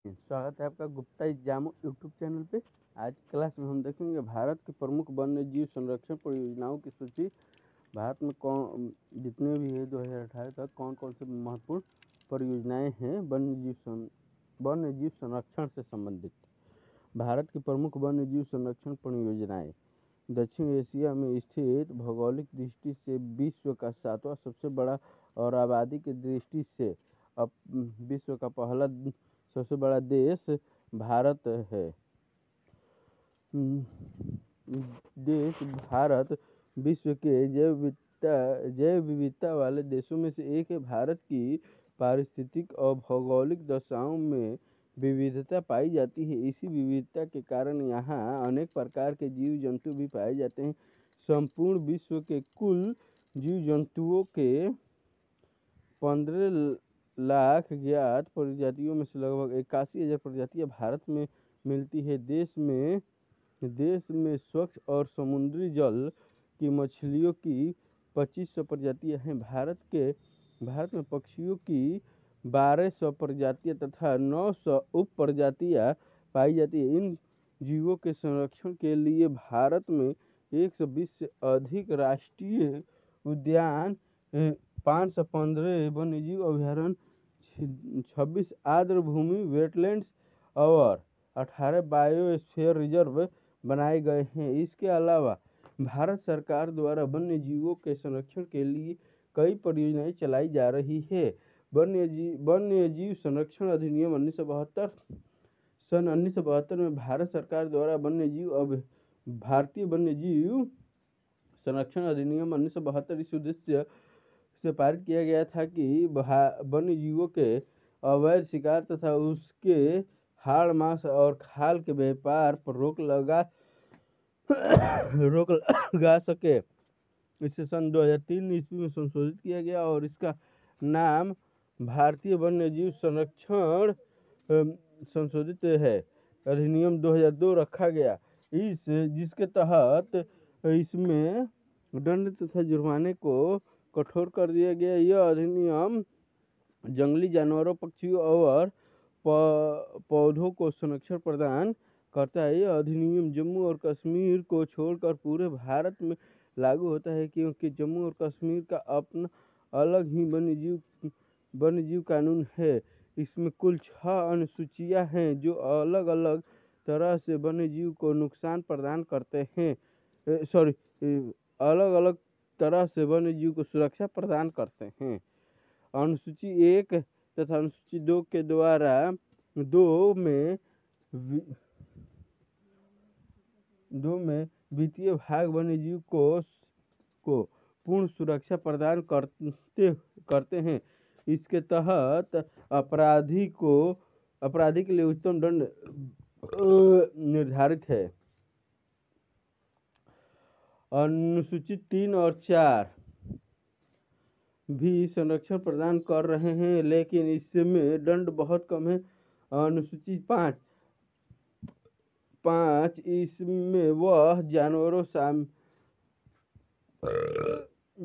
स्वागत है आपका गुप्ता एग्जामो यूट्यूब चैनल पे। आज क्लास में हम देखेंगे भारत के प्रमुख वन्य जीव संरक्षण परियोजनाओं की सूची। भारत में कौन जितने भी है 2018 तक कौन कौन से महत्वपूर्ण परियोजनाएं हैं वन्य जीव संरक्षण से संबंधित। भारत की प्रमुख वन्य जीव संरक्षण परियोजनाएं। दक्षिण एशिया में स्थित भौगोलिक दृष्टि से विश्व का 7वां सबसे बड़ा और आबादी की दृष्टि से अब विश्व का पहला सबसे बड़ा देश भारत है। भारत विश्व के जैव विविधता वाले देशों में से एक है। भारत की पारिस्थितिक और भौगोलिक दशाओं में विविधता पाई जाती है। इसी विविधता के कारण यहाँ अनेक प्रकार के जीव जंतु भी पाए जाते हैं। संपूर्ण विश्व के कुल जीव जंतुओं के 15 लाख ज्ञात प्रजातियों में से लगभग 81,000 प्रजातियां भारत में मिलती है। देश में स्वच्छ और समुद्री जल की मछलियों की 2500 प्रजातियां हैं। भारत में पक्षियों की 1200 प्रजातियां तथा 900 उप प्रजातियां पाई जाती है। इन जीवों के संरक्षण के लिए भारत में 120 से अधिक राष्ट्रीय उद्यान, 515 वन्यजीव अभयारण्य, 26 आर्द्र भूमि वेटलैंड्स और 18 बायोस्फीयर रिजर्व बनाए गए हैं। इसके अलावा भारत सरकार द्वारा वन्य जीवों के संरक्षण के लिए कई परियोजनाएं चलाई जा रही है। वन्य जीव संरक्षण अधिनियम 1972 सन 1972 में भारत सरकार द्वारा भारतीय वन्य जीव संरक्षण अधिनियम 1972 इस उद्देश्य से पारित किया गया था कि वन्य जीवों के अवैध शिकार तथा उसके हाड़ मांस और खाल के व्यापार पर रोक लगा सके। इसे सन 2003 ईस्वी में संशोधित किया गया और इसका नाम भारतीय वन्य जीव संरक्षण संशोधित है अधिनियम 2002 रखा गया। जिसके तहत इसमें दंड तथा जुर्माने को कठोर कर दिया गया। यह अधिनियम जंगली जानवरों, पक्षियों और पौधों को संरक्षण प्रदान करता है। यह अधिनियम जम्मू और कश्मीर को छोड़कर पूरे भारत में लागू होता है, क्योंकि जम्मू और कश्मीर का अपना अलग ही वन्य जीव कानून है। इसमें कुल 6 अनुसूचियां हैं जो अलग अलग तरह से वन्य जीव को नुकसान प्रदान करते हैं। अलग अलग तरह से वन्य जीव को सुरक्षा प्रदान करते हैं। अनुसूची 1 तथा अनुसूची 2 के द्वारा 2 में वित्तीय भाग वन्य जीव को पूर्ण सुरक्षा प्रदान करते हैं। इसके तहत अपराधी के लिए उच्चतम दंड निर्धारित है। अनुसूची 3 और 4 भी संरक्षण प्रदान कर रहे हैं, लेकिन इसमें दंड बहुत कम है। अनुसूची 5 इसमें वह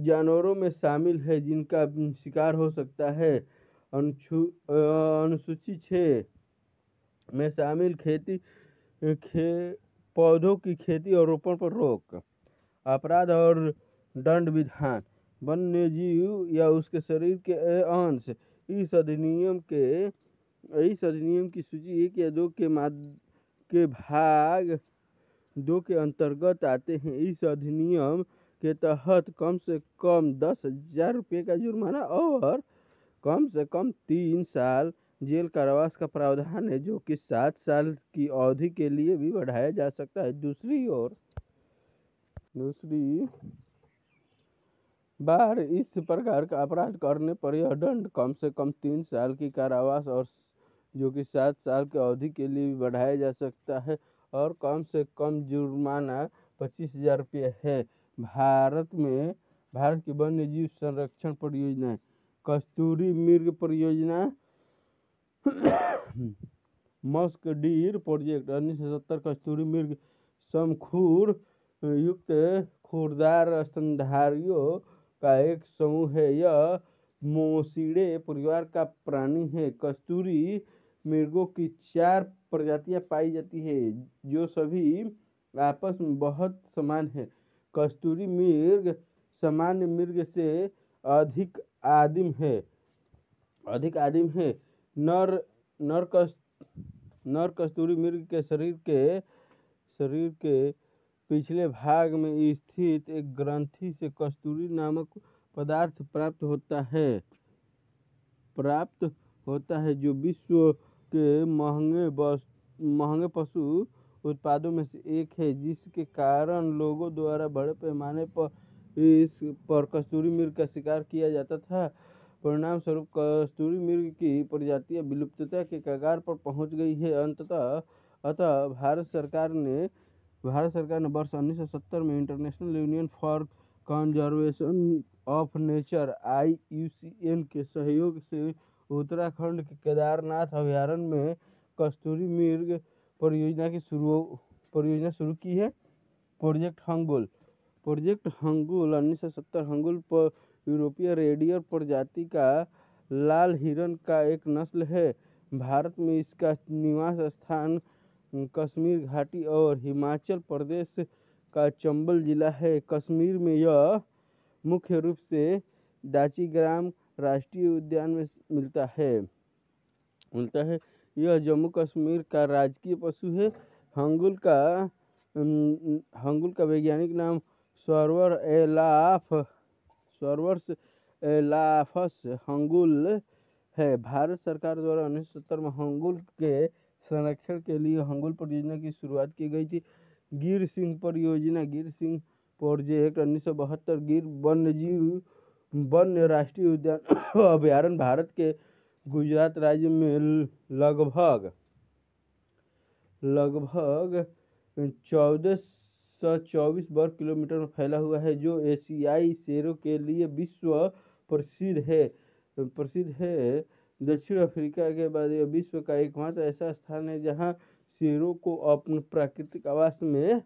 जानवरों में शामिल है जिनका शिकार हो सकता है। अनुसूची 6 में शामिल पौधों की खेती और रोपण पर रोक। अपराध और दंड विधान। वन्य जीव या उसके शरीर के अंश इस अधिनियम की सूची 1 या 2 के भाग 2 के अंतर्गत आते हैं। इस अधिनियम के तहत कम से कम 10,000 रुपये का जुर्माना और कम से कम 3 साल जेल कारावास का प्रावधान है, जो कि 7 साल की अवधि के लिए भी बढ़ाया जा सकता है। दूसरी बार इस प्रकार का अपराध करने पर यह दंड कम से कम 3 साल की कारावास और जो कि 7 साल की अवधि के लिए भी बढ़ाया जा सकता है और कम से कम जुर्माना 25,000 रुपये है। भारत की वन्य जीव संरक्षण परियोजना। कस्तूरी मृग परियोजना, मस्क डीर प्रोजेक्ट 1970 कस्तूरी मृग शंखूर युक्त खुरदार स्तनधारियों का एक समूह है। यह मोसिडे परिवार का प्राणी है। कस्तूरी मृगों की 4 प्रजातियां पाई जाती है जो सभी आपस में बहुत समान है। कस्तूरी मृग सामान्य मृग से अधिक आदिम है अधिक आदिम है। नर नर कस नर कस्तूरी मृग के शरीर के पिछले भाग में स्थित एक ग्रंथि से कस्तूरी नामक पदार्थ प्राप्त होता है जो विश्व के महंगे पशु उत्पादों में से एक है, जिसके कारण लोगों द्वारा बड़े पैमाने पर इस पर कस्तूरी मृग का शिकार किया जाता था। परिणाम स्वरूप कस्तूरी मृग की प्रजातियां विलुप्तता के कगार पर पहुंच गई है। अतः भारत सरकार ने वर्ष 1970 में international union for conservation of nature IUCN के सहयोग से उत्तराखंड के केदारनाथ अभयारण्य में कस्तूरी मृग परियोजना शुरू की है। प्रोजेक्ट हंगुल 1970 हंगुल पर यूरोपीय रेडियर प्रजाति का लाल हिरण का एक नस्ल है। भारत में इसका निवास स्थान कश्मीर घाटी और हिमाचल प्रदेश का चंबल जिला है। कश्मीर में यह मुख्य रूप से दाचीग्राम राष्ट्रीय उद्यान में मिलता है। यह जम्मू कश्मीर का राजकीय पशु है। हंगुल का वैज्ञानिक नाम सर्वर्स एलाफस हंगुल है। भारत सरकार द्वारा 1970 में हंगुल के संरक्षण के लिए हंगुल परियोजना की शुरुआत की गई थी। गिर सिंह प्रोजेक्ट 1972 गिर वन्य राष्ट्रीय उद्यान अभयारण्य भारत के गुजरात राज्य में लगभग 1424 वर्ग किलोमीटर में फैला हुआ है, जो एशियाई शेरों के लिए विश्व प्रसिद्ध है। दक्षिण अफ्रीका के बाद यह विश्व का एकमात्र ऐसा स्थान है जहां शेरों को अपने प्राकृतिक आवास में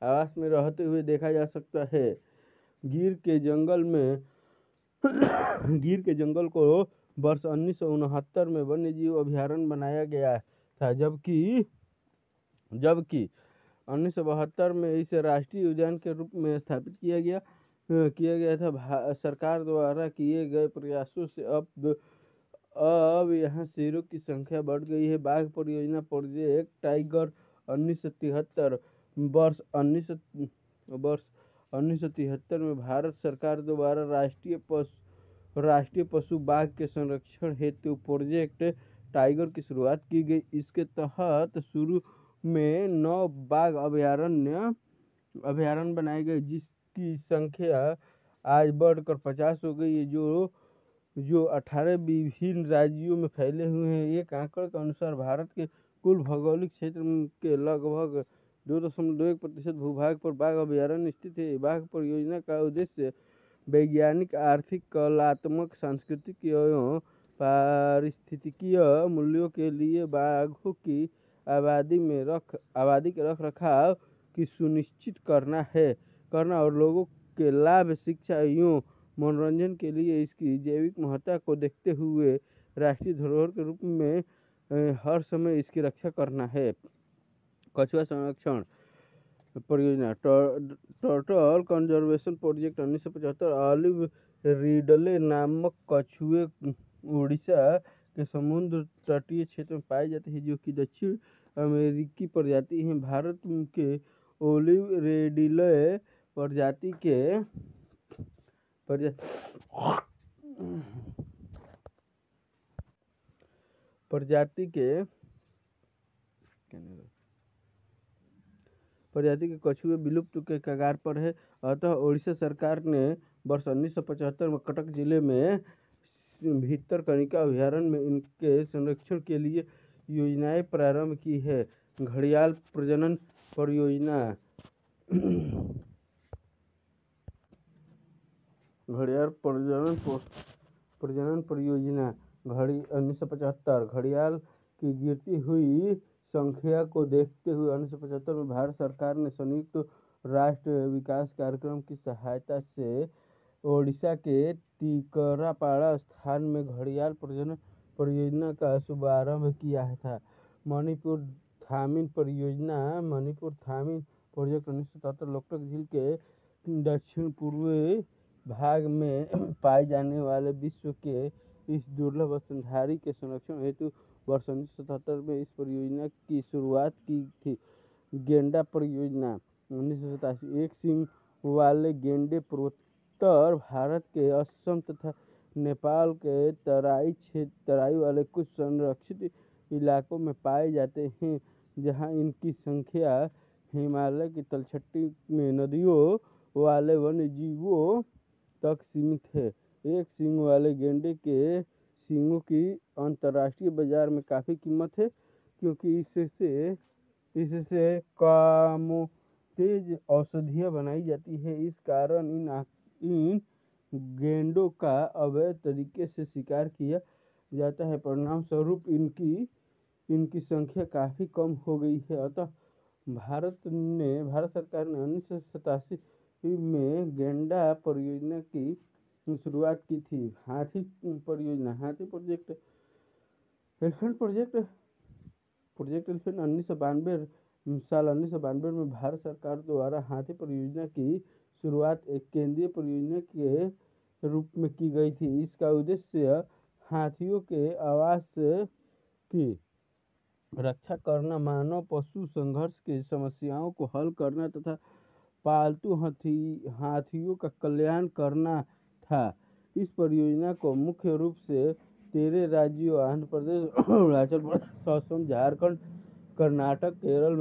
रहते हुए देखा जा सकता है। गिर के जंगल को वर्ष 1969 में वन्यजीव अभयारण्य बनाया गया था, जबकि 1972 में इसे राष्ट्रीय उद्यान के रूप में स्थापित किया गया था। सरकार द्वारा किए गए प्रयासों से अब यहाँ शेरों की संख्या बढ़ गई है। बाघ परियोजना प्रोजेक्ट टाइगर 1973 वर्ष 1973 में भारत सरकार द्वारा राष्ट्रीय पशु बाघ के संरक्षण हेतु प्रोजेक्ट टाइगर की शुरुआत की गई। इसके तहत शुरू में 9 बाघ अभयारण्य बनाए गए, जिसकी संख्या आज बढ़कर 50 हो गई है, जो 18 विभिन्न राज्यों में फैले हुए हैं। एक आंकड़े के अनुसार भारत के कुल भौगोलिक क्षेत्र के लगभग 2.1% भूभाग पर बाघ अभयारण्य स्थित है। बाघ परियोजना का उद्देश्य वैज्ञानिक, आर्थिक, कलात्मक, सांस्कृतिक एवं पारिस्थितिकीय मूल्यों के लिए बाघों की आबादी के रखरखाव की सुनिश्चित करना और लोगों के लाभ, शिक्षा एवं मनोरंजन के लिए इसकी जैविक महत्ता को देखते हुए राष्ट्रीय धरोहर के रूप में हर समय इसकी रक्षा करना है। कछुआ संरक्षण परियोजना turtle conservation project 1975 olive Ridley नामक कछुए उड़ीसा के समुद्र तटीय क्षेत्र में पाए जाते हैं, जो कि दक्षिण अमेरिकी प्रजाति हैं। भारत के ओलिव रिडले प्रजाति के कछुए विलुप्त के कगार पर है। अतः उड़ीसा सरकार ने वर्ष 1975 में कटक जिले में भितरकनिका अभयारण्य में इनके संरक्षण के लिए योजनाएं प्रारंभ की है। घड़ियाल प्रजनन परियोजना 1975 घड़ियाल की गिरती हुई संख्या को देखते हुए 1975 में भारत सरकार ने संयुक्त राष्ट्र विकास कार्यक्रम की सहायता से ओडिशा के टिकरापाड़ा स्थान में घड़ियाल प्रजनन परियोजना का शुभारंभ किया था। मणिपुर थामिन प्रोजेक्ट 1977 लोकटक झील के दक्षिण पूर्वी भाग में पाए जाने वाले विश्व के इस दुर्लभ स्तनधारी के संरक्षण हेतु वर्ष 1977 में इस परियोजना की शुरुआत की थी। गेंडा परियोजना 1987 एक सींग वाले गेंडे पूर्वोत्तर भारत के असम तथा नेपाल के तराई वाले कुछ संरक्षित इलाकों में पाए जाते हैं, जहां इनकी संख्या हिमालय की तलछटी में नदियों वाले वन्य जीवों तक सीमित है। एक सींग वाले गेंडे के सींगों की अंतर्राष्ट्रीय बाजार में काफ़ी कीमत है, क्योंकि इससे कामोतेज औषधियाँ बनाई जाती है। इस कारण इन गेंडों का अवैध तरीके से शिकार किया जाता है। परिणाम स्वरूप इनकी संख्या काफ़ी कम हो गई है। अतः भारत सरकार ने 1987 में गेंडा परियोजना की शुरुआत की थी। हाथी प्रोजेक्ट एलिफेंट प्रोजेक्ट 1992 में भारत सरकार द्वारा हाथी परियोजना की शुरुआत एक केंद्रीय परियोजना के रूप में की गई थी। इसका उद्देश्य हाथियों के आवास की रक्षा करना, मानव पशु संघर्ष की समस्याओं को हल करना तथा पालतू हाथियों का कल्याण करना था। इस परियोजना को मुख्य रूप से 13 राज्यों आंध्र प्रदेश, अरुणाचल प्रदेश, असम, झारखंड, कर्नाटक, केरल,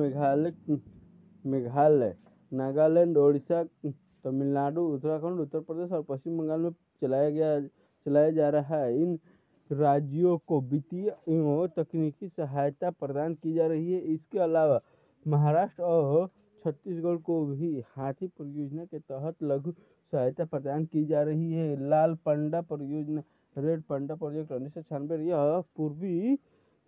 मेघालय, नागालैंड, ओडिशा, तमिलनाडु, उत्तराखंड, उत्तर प्रदेश और पश्चिम बंगाल में चलाया जा रहा है। इन राज्यों को वित्तीय एवं तकनीकी सहायता प्रदान की जा रही है। इसके अलावा महाराष्ट्र और छत्तीसगढ़ को भी हाथी परियोजना के तहत लघु सहायता प्रदान की जा रही है। लाल पांडा परियोजना रेड पांडा प्रोजेक्ट 1996 यह पूर्वी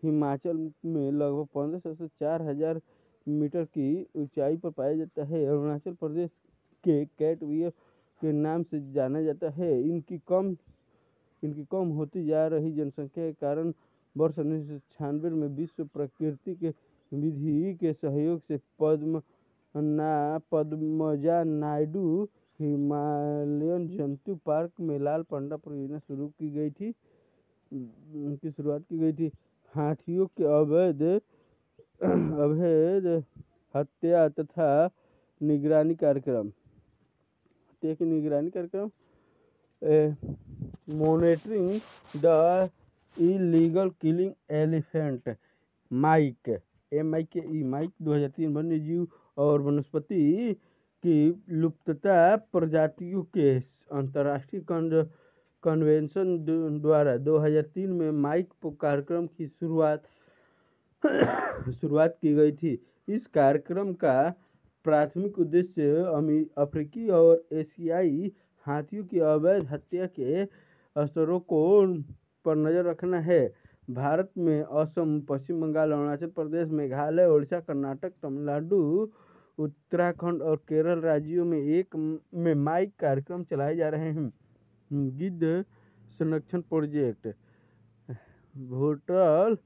हिमाचल में लगभग 1500 से 4000 मीटर की ऊंचाई पर पाया जाता है। अरुणाचल प्रदेश के कैटवियर के नाम से जाना जाता है। इनकी कम होती जा रही जनसंख्या के कारण वर्ष 1996 में विश्व प्राकृतिक विधि के सहयोग से पद्मजा नायडू हिमालयन जंतु पार्क में लाल पांडा परियोजना की शुरुआत की गई थी। हाथियों के अवैध हत्या तथा निगरानी कार्यक्रम monitoring the illegal killing elephant MIKE 2003 वन्य जीव और वनस्पति की लुप्तता प्रजातियों के अंतर्राष्ट्रीय कन्वेंशन द्वारा 2003 में माइक कार्यक्रम की शुरुआत की गई थी। इस कार्यक्रम का प्राथमिक उद्देश्य अफ्रीकी और एशियाई हाथियों की अवैध हत्या के स्तरों पर नजर रखना है। भारत में असम, पश्चिम बंगाल, अरुणाचल प्रदेश, मेघालय, ओडिशा, कर्नाटक, तमिलनाडु, उत्तराखंड और केरल राज्यों में माइक कार्यक्रम चलाए जा रहे हैं। गिद्ध संरक्षण प्रोजेक्ट भोटल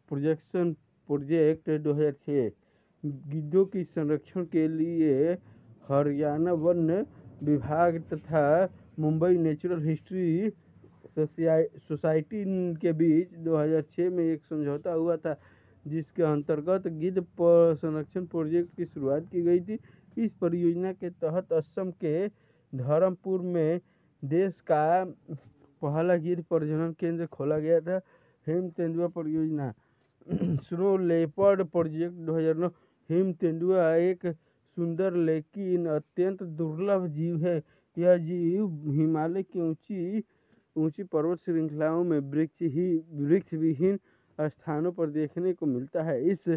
प्रोजेक्शन प्रोजेक्ट 2006 गिद्धों की संरक्षण के लिए हरियाणा वन विभाग तथा मुंबई नेचुरल हिस्ट्री सोसाइटी के बीच 2006 में एक समझौता हुआ था, जिसके अंतर्गत गिद्ध संरक्षण प्रोजेक्ट की शुरुआत की गई थी। इस परियोजना के तहत असम के धरमपुर में देश का पहला गिद्ध प्रजनन केंद्र खोला गया था। हिम तेंदुआ परियोजना स्नो लेपर्ड प्रोजेक्ट 2009 हिम तेंदुआ एक सुंदर लेकिन अत्यंत दुर्लभ जीव है। यह जीव हिमालय की ऊंची पर्वत श्रृंखलाओं में वृक्ष विहीन स्थानों पर देखने को मिलता है। इस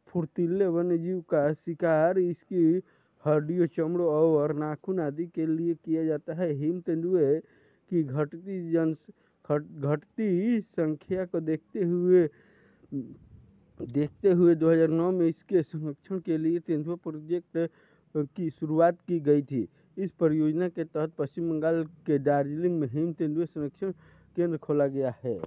फुर्तीले वन्यजीव का शिकार इसकी हड्डियों, चमड़ों और नाखून आदि के लिए किया जाता है। हिम तेंदुए की घटती संख्या को देखते हुए 2009 में इसके संरक्षण के लिए तेंदुआ प्रोजेक्ट की शुरुआत की गई थी। इस परियोजना के तहत पश्चिम बंगाल के दार्जिलिंग में हिम तेंदुए संरक्षण केंद्र खोला गया है।